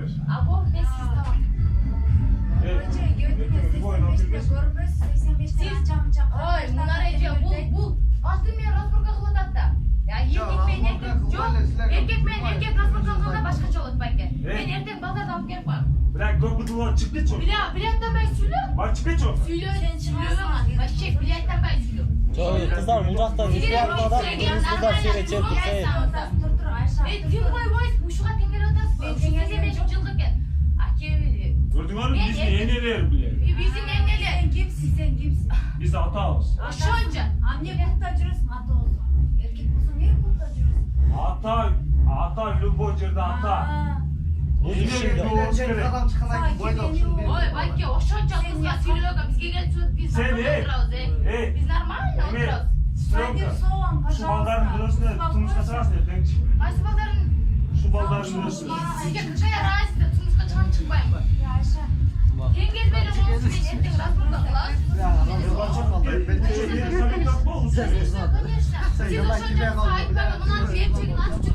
ver. Abo ben siz tamam. Önce gördüğünüz 85'te görmüş, 85'te açam. Oy, bunlar ece bu. Aslında men rasburka kılıdat da. Ya erkek men erkek rasburka kılada başkaça olur belki. Ben erkek bazarda alıp gelip var. Bırak dokuzluğa çıktı çok. Biletten ben söylüyorum. Bak çıktı çok. Söylüyorum ama. Bak şey biletten ben söylüyorum. Çok kızlar bucaktan istiyorlar. Kızlar şöyle çekip şey. Dur Ayşe. Tüm koy bu şuğa tengel otasın. Şu size 5 yıllık gel. Gördün mü? Biz neler bile. Bizim enneler. Sen kimsin? Biz hatağız. Şonca. Anne kurtacırız, ata olsun. Erkek olsun, niye kurtacırız? Ata Lubocur'da ata. Bu Yine işin bir de. doğuz kere. Adam çıkana gibi boyda olsun. Oy bak ya o şonca kızlar söylüyorlar. Biz gelen biz Sen normal oturuyoruz. Biz normal oturuyoruz. Haydi soğan, Şu balların burasını Tunus'ta sırasın ya. Ayşe bazarın Şu balların burası. sizce kışaya razı da Tunus'ta çıkan çıkmayın bu. Ya Ayşe. Yengeç benim olsun ben erkek rasburka kılar. Ya adam yoldan çok kaldı. Ben Sen de sakın yapma oğlum. Siz o şonca sahip bakın. Bundan bir erkeğin az çıkın.